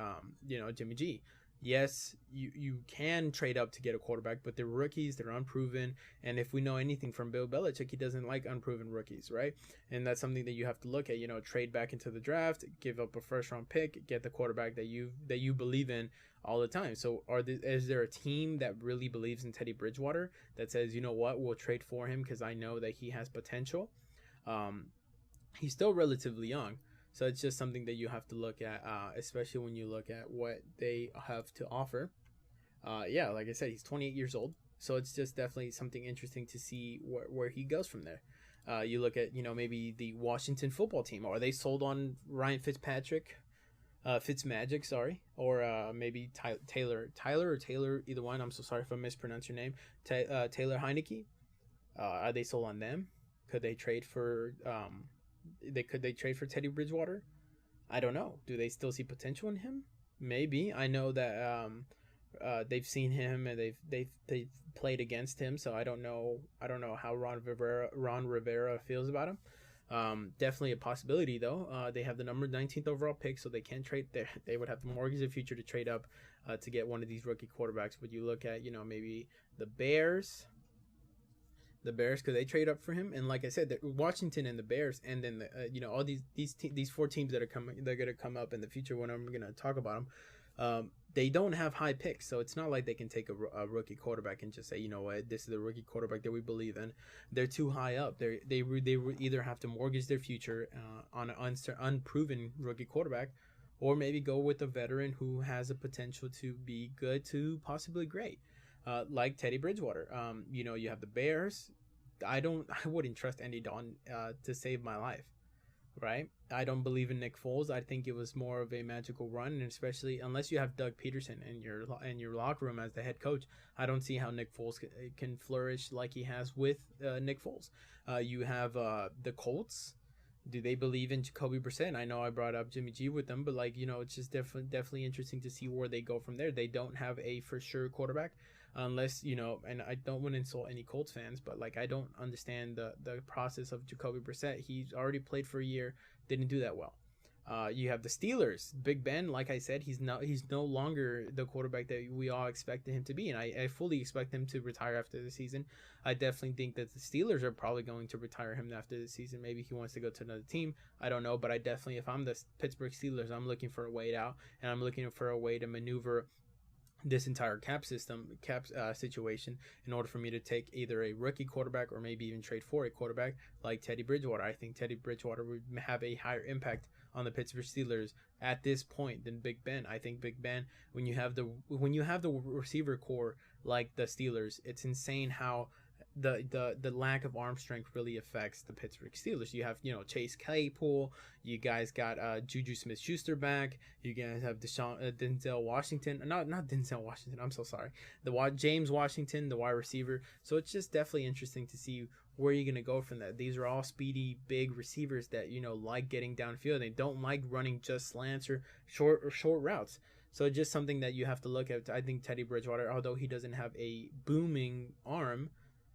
Jimmy G. Yes, you can trade up to get a quarterback, but they're rookies, they're unproven, and if we know anything from Bill Belichick, he doesn't like unproven rookies, right? And that's something that you have to look at. Trade back into the draft, give up a first round pick, get the quarterback that you believe in all the time. So is there a team that really believes in Teddy Bridgewater that says, we'll trade for him because I know that he has potential? He's still relatively young. So it's just something that you have to look at, especially when you look at what they have to offer. Like I said, he's 28 years old. So it's just definitely something interesting to see where he goes from there. You look at, maybe the Washington football team. Are they sold on Ryan Fitzmagic, sorry. Or maybe Tyler, either one. I'm so sorry if I mispronounce your name. Taylor Heineke. Are they sold on them? Could they trade for... Could they trade for Teddy Bridgewater? I don't know. Do they still see potential in him? Maybe. I know that they've seen him and they've played against him, so I don't know how Ron Rivera feels about him. Definitely a possibility though. They have the number 19th overall pick, so they can trade there. They would have to mortgage the future to trade up to get one of these rookie quarterbacks. But you look at maybe the Bears. Could they trade up for him? And like I said, Washington and the Bears, and then all these 4 teams that are going to come up in the future when I'm going to talk about them. They don't have high picks, so it's not like they can take a rookie quarterback and just say, this is the rookie quarterback that we believe in. They're too high up. They either have to mortgage their future on an unproven rookie quarterback, or maybe go with a veteran who has a potential to be good to possibly great. Like Teddy Bridgewater. You have the Bears. I wouldn't trust Andy Dalton to save my life, right? I don't believe in Nick Foles. I think it was more of a magical run, and especially unless you have Doug Peterson in your locker room as the head coach, I don't see how Nick Foles can flourish like he has with Nick Foles. You have the Colts. Do they believe in Jacoby Brissett? I know I brought up Jimmy G with them, but it's just definitely interesting to see where they go from there. They don't have a for sure quarterback. Unless, and I don't want to insult any Colts fans, but I don't understand the process of Jacoby Brissett. He's already played for a year, didn't do that well. You have the Steelers. Big Ben, like I said, he's no longer the quarterback that we all expected him to be, and I fully expect him to retire after the season. I definitely think that the Steelers are probably going to retire him after the season. Maybe he wants to go to another team. I don't know, but I definitely, if I'm the Pittsburgh Steelers, I'm looking for a way out, and I'm looking for a way to maneuver this entire cap situation in order for me to take either a rookie quarterback or maybe even trade for a quarterback like Teddy Bridgewater. I think Teddy Bridgewater would have a higher impact on the Pittsburgh Steelers at this point than Big Ben. I think Big Ben, when you have the receiver core like the Steelers, it's insane how the lack of arm strength really affects the Pittsburgh Steelers. You have, Chase Claypool, you guys got Juju Smith-Schuster back, you guys have Denzel Washington, not Denzel Washington, I'm so sorry, James Washington, the wide receiver. So it's just definitely interesting to see where you're going to go from that. These are all speedy, big receivers that, like getting downfield. They don't like running just slants or short routes. So just something that you have to look at. I think Teddy Bridgewater, although he doesn't have a booming arm,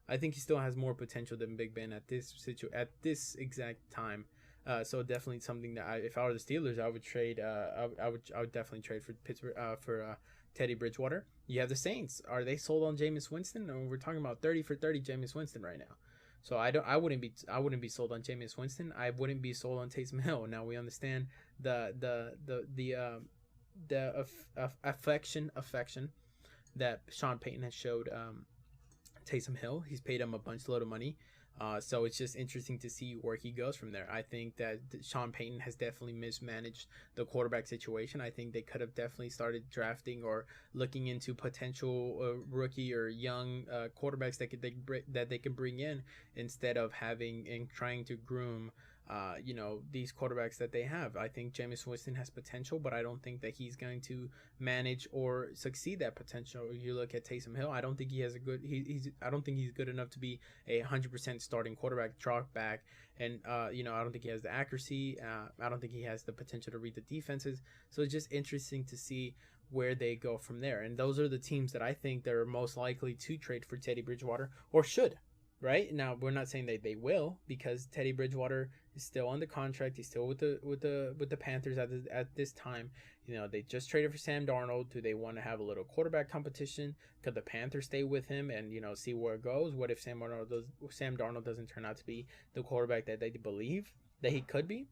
I think he still has more potential than Big Ben at this exact time. So definitely something that if I were the Steelers, I would trade. I would definitely trade for Pittsburgh for Teddy Bridgewater. You have the Saints. Are they sold on Jameis Winston? No, we're talking about 30 for 30 Jameis Winston right now. So I wouldn't be sold on Jameis Winston. I wouldn't be sold on Taysom Hill. Now we understand the affection that Sean Payton has showed Taysom Hill. He's paid him a load of money. So it's just interesting to see where he goes from there. I think that Sean Payton has definitely mismanaged the quarterback situation. I think they could have definitely started drafting or looking into potential rookie or young quarterbacks that they can bring in instead of having and trying to groom these quarterbacks that they have. I think Jameis Winston has potential, but I don't think that he's going to manage or succeed that potential. You look at Taysom Hill, I don't think he has I don't think he's good enough to be a 100% starting quarterback, drop back, and I don't think he has the accuracy. I don't think he has the potential to read the defenses. So it's just interesting to see where they go from there. And those are the teams that I think they're most likely to trade for Teddy Bridgewater, or should. Right now, we're not saying that they will, because Teddy Bridgewater is still on the contract. He's still with the Panthers at this time. They just traded for Sam Darnold. Do they want to have a little quarterback competition? Could the Panthers stay with him and see where it goes? What if Sam Darnold doesn't turn out to be the quarterback that they believe that he could be?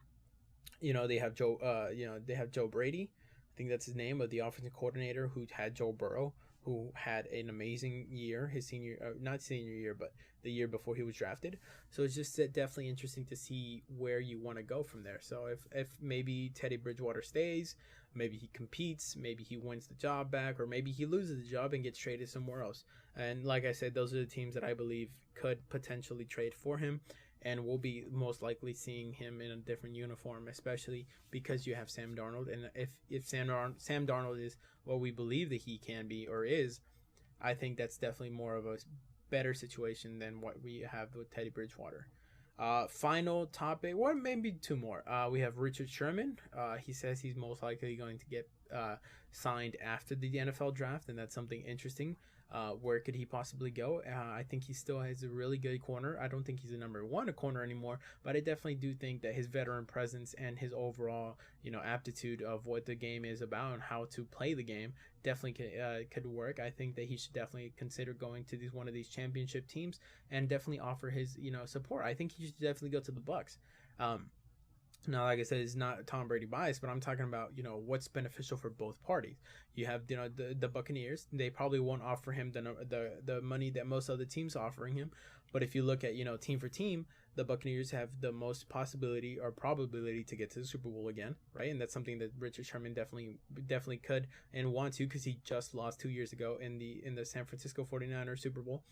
They have Joe Brady. I think that's his name, of the offensive coordinator who had Joe Burrow, who had an amazing year, his not senior year, but the year before he was drafted. So it's just definitely interesting to see where you want to go from there. So if maybe Teddy Bridgewater stays, maybe he competes, maybe he wins the job back, or maybe he loses the job and gets traded somewhere else. And like I said, those are the teams that I believe could potentially trade for him. And we'll be most likely seeing him in a different uniform, especially because you have Sam Darnold. And if Sam Darnold is what we believe that he can be or is, I think that's definitely more of a better situation than what we have with Teddy Bridgewater. Final topic, or maybe two more. We have Richard Sherman. He says he's most likely going to get signed after the NFL draft, and that's something interesting. Where could he possibly go? I think he still has a really good corner. I don't think he's a number one corner anymore, but I definitely do think that his veteran presence and his overall, aptitude of what the game is about and how to play the game definitely could work. I think that he should definitely consider going to one of these championship teams and definitely offer his, support. I think he should definitely go to the Bucks. Now, like I said, it's not Tom Brady bias, but I'm talking about, what's beneficial for both parties. You have, the Buccaneers. They probably won't offer him the money that most other teams are offering him. But if you look at, team for team, the Buccaneers have the most possibility or probability to get to the Super Bowl again, right? And that's something that Richard Sherman definitely could and want to, because he just lost 2 years ago in the San Francisco 49ers Super Bowl.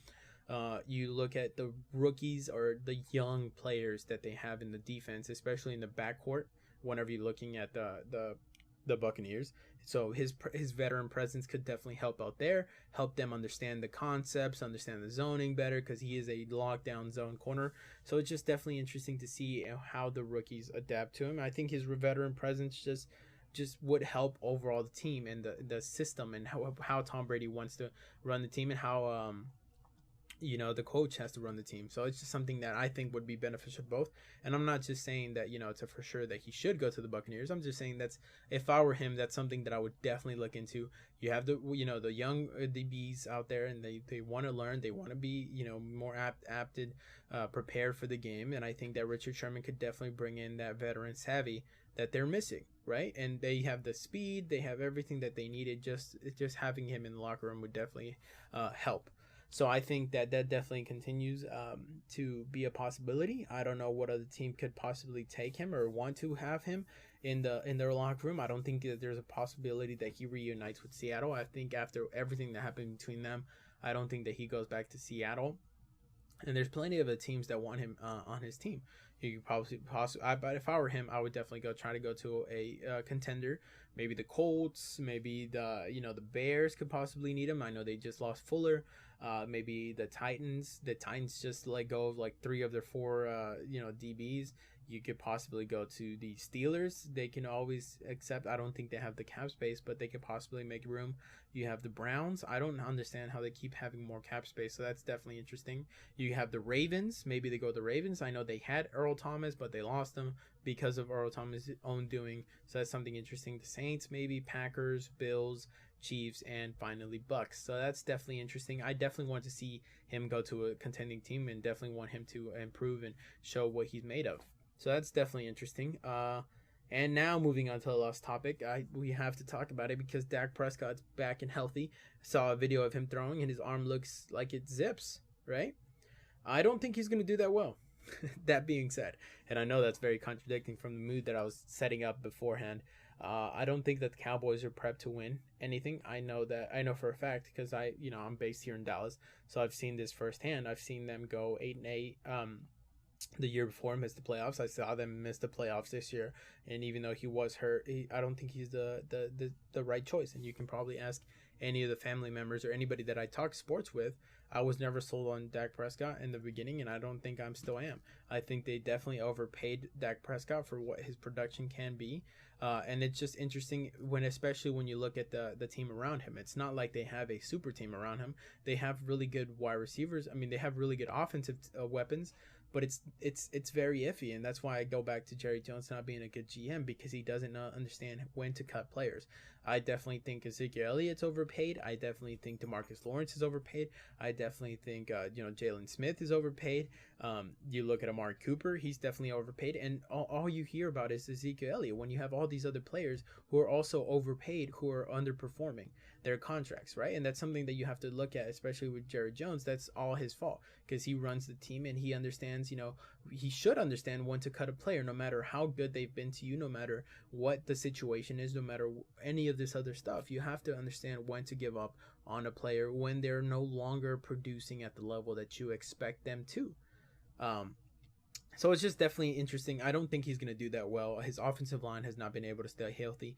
You look at the rookies or the young players that they have in the defense, especially in the backcourt, whenever you're looking at the Buccaneers. So his veteran presence could definitely help out there, help them understand the concepts, understand the zoning better, because he is a lockdown zone corner. So it's just definitely interesting to see how the rookies adapt to him. I think his veteran presence just would help overall the team and the system and how Tom Brady wants to run the team, and how the coach has to run the team. So it's just something that I think would be beneficial to both. And I'm not just saying that, it's a for sure that he should go to the Buccaneers. I'm just saying that's, if I were him, that's something that I would definitely look into. You have the, the young DBs out there, and they want to learn. They want to be, more apted, prepared for the game. And I think that Richard Sherman could definitely bring in that veteran savvy that they're missing, right? And they have the speed, they have everything that they needed. Just having him in the locker room would definitely help. So I think that definitely continues to be a possibility. I don't know what other team could possibly take him or want to have him in their locker room. I don't think that there's a possibility that he reunites with Seattle. I think after everything that happened between them, I don't think that he goes back to Seattle. And there's plenty of the teams that want him on his team. You could but if I were him, I would definitely try to go to a contender. Maybe the Colts, maybe the Bears could possibly need him. I know they just lost Fuller. Maybe the Titans. The Titans just let go of like 3 of their 4 DBs. You could possibly go to the Steelers. They can always accept. I don't think they have the cap space, but they could possibly make room. You have the Browns. I don't understand how they keep having more cap space, so that's definitely interesting. You have the Ravens. Maybe they go to the Ravens. I know they had Earl Thomas, but they lost him because of Earl Thomas' own doing. So that's something interesting. The Saints, maybe Packers, Bills, Chiefs, and finally Bucks. So that's definitely interesting. I definitely want to see him go to a contending team, and definitely want him to improve and show what he's made of. So that's definitely interesting. And now moving on to the last topic, we have to talk about it because Dak Prescott's back and healthy. I saw a video of him throwing, and his arm looks like it zips, right? I don't think he's going to do that well. That being said, and I know that's very contradicting from the mood that I was setting up beforehand. I don't think that the Cowboys are prepped to win anything. I know for a fact because I'm based here in Dallas, so I've seen this firsthand. I've seen them go 8-8. The year before, missed the playoffs. I saw them miss the playoffs this year, and even though he was hurt, I don't think he's the right choice. And you can probably ask any of the family members or anybody that I talk sports with. I was never sold on Dak Prescott in the beginning, and I don't think I'm still am. I think they definitely overpaid Dak Prescott for what his production can be, and it's just interesting especially when you look at the team around him. It's not like they have a super team around him. They have really good wide receivers. I mean, they have really good offensive weapons. But it's very iffy, and that's why I go back to Jerry Jones not being a good GM, because he doesn't understand when to cut players. I definitely think Ezekiel Elliott's overpaid. I definitely think DeMarcus Lawrence is overpaid. I definitely think Jalen Smith is overpaid. You look at Amari Cooper, he's definitely overpaid, and all you hear about is Ezekiel Elliott when you have all these other players who are also overpaid, who are underperforming their contracts, right? And that's something that you have to look at, especially with Jerry Jones. That's all his fault because he runs the team and he understands, he should understand when to cut a player, no matter how good they've been to you, no matter what the situation is, no matter any of this other stuff. You have to understand when to give up on a player when they're no longer producing at the level that you expect them to. So it's just definitely interesting. I don't think he's going to do that well. His offensive line has not been able to stay healthy.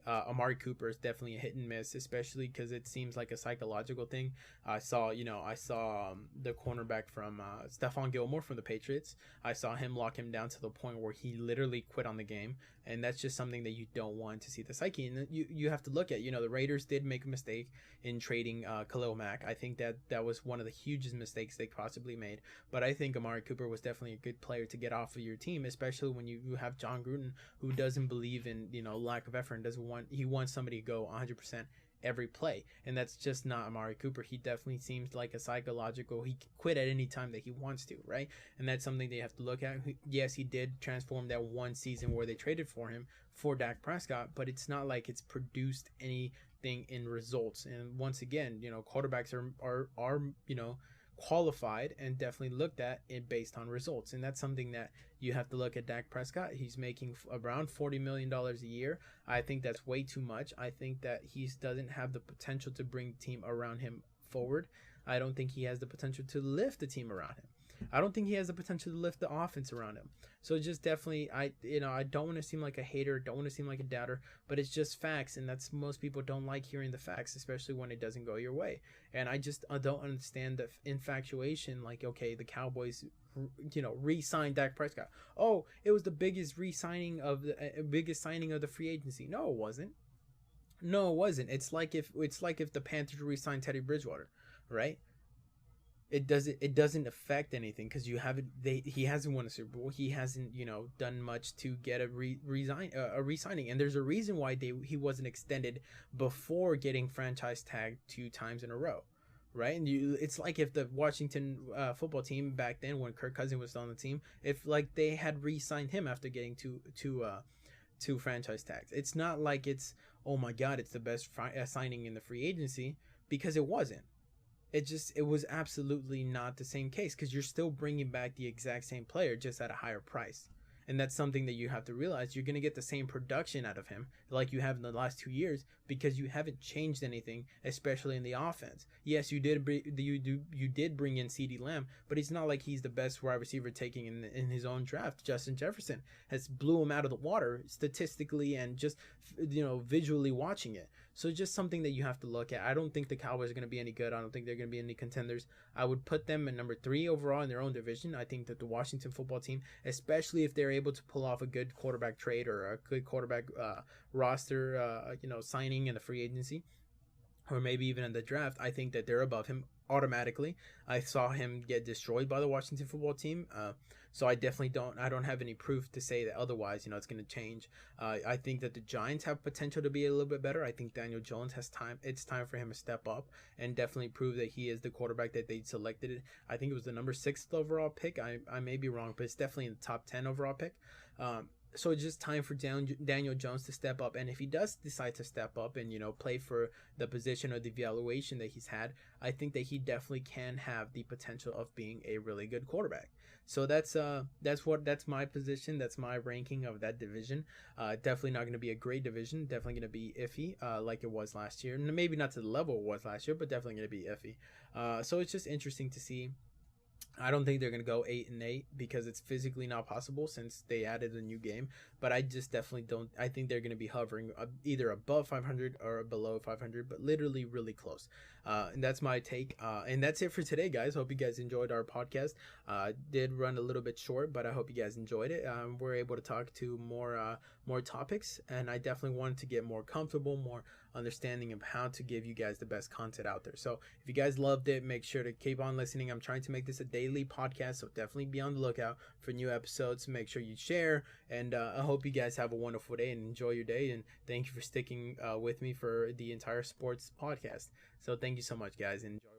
Amari Cooper is definitely a hit and miss, especially because it seems like a psychological thing. I saw the cornerback from Stephon Gilmore from the Patriots. I saw him lock him down to the point where he literally quit on the game. And that's just something that you don't want to see the psyche. And you have to look at, the Raiders did make a mistake in trading Khalil Mack. I think that was one of the hugest mistakes they possibly made. But I think Amari Cooper was definitely a good player to get off of your team, especially when you have John Gruden, who doesn't believe in, lack of effort and he wants somebody to go 100% every play. And that's just not Amari Cooper. He definitely seems like a psychological, he can quit at any time that he wants to, right? And that's something they have to look at. Yes, he did transform that one season where they traded for him for Dak Prescott, but it's not like it's produced anything in results. And once again, quarterbacks are qualified and definitely looked at it based on results. And that's something that you have to look at Dak Prescott. He's making around $40 million a year. I think that's way too much. I think that he doesn't have the potential to bring the team around him forward. I don't think he has the potential to lift the team around him. I don't think he has the potential to lift the offense around him. So just definitely, I don't want to seem like a hater, don't want to seem like a doubter, but it's just facts, and that's most people don't like hearing the facts, especially when it doesn't go your way. And I don't understand the infatuation, like, okay, the Cowboys, re-signed Dak Prescott. Oh, it was the biggest signing of the free agency. No, it wasn't. No, it wasn't. It's like if the Panthers re-signed Teddy Bridgewater, right? it doesn't affect anything because you haven't he hasn't won a Super Bowl. He hasn't done much to get a resigning, and there's a reason why he wasn't extended before getting franchise tagged 2 times in a row, right? And it's like if the Washington football team back then when Kirk Cousins was on the team, if like they had re-signed him after getting two franchise tags. It's not like it's, oh my god, it's the best signing in the free agency, because it wasn't. It was absolutely not the same case, because you're still bringing back the exact same player just at a higher price. And that's something that you have to realize. You're going to get the same production out of him like you have in the last 2 years, because you haven't changed anything, especially in the offense. Yes, you did bring in CeeDee Lamb, but it's not like he's the best wide receiver taking in his own draft. Justin Jefferson has blew him out of the water statistically and just visually watching it. So just something that you have to look at. I don't think the Cowboys are going to be any good. I don't think they're going to be any contenders. I would put them at number 3 overall in their own division. I think that the Washington football team, especially if they're able to pull off a good quarterback trade or a good quarterback roster, signing in the free agency, or maybe even in the draft, I think that they're above him automatically. I saw him get destroyed by the Washington football team, so I definitely don't have any proof to say that otherwise. It's going to change. I think that the Giants have potential to be a little bit better. I think Daniel Jones has time. It's time for him to step up and definitely prove that he is the quarterback that they selected. I think it was the number 6th overall pick. I may be wrong, but it's definitely in the top 10 overall pick. So it's just time for Daniel Jones to step up. And if he does decide to step up and, play for the position or the evaluation that he's had, I think that he definitely can have the potential of being a really good quarterback. So that's my position. That's my ranking of that division. Definitely not going to be a great division. Definitely going to be iffy, like it was last year. Maybe not to the level it was last year, but definitely going to be iffy. So it's just interesting to see. I don't think they're going to go 8-8 because it's physically not possible since they added a new game. But I just definitely don't. I think they're going to be hovering either above 500 or below 500, but literally really close. And that's my take. And that's it for today, guys. Hope you guys enjoyed our podcast. Did run a little bit short, but I hope you guys enjoyed it. We're able to talk to more topics, and I definitely wanted to get more comfortable, more understanding of how to give you guys the best content out there. So if you guys loved it, make sure to keep on listening. I'm trying to make this a daily podcast, so definitely be on the lookout for new episodes. Make sure you share, and I hope you guys have a wonderful day and enjoy your day, and thank you for sticking with me for the entire sports podcast. So thank you so much, guys, and enjoy.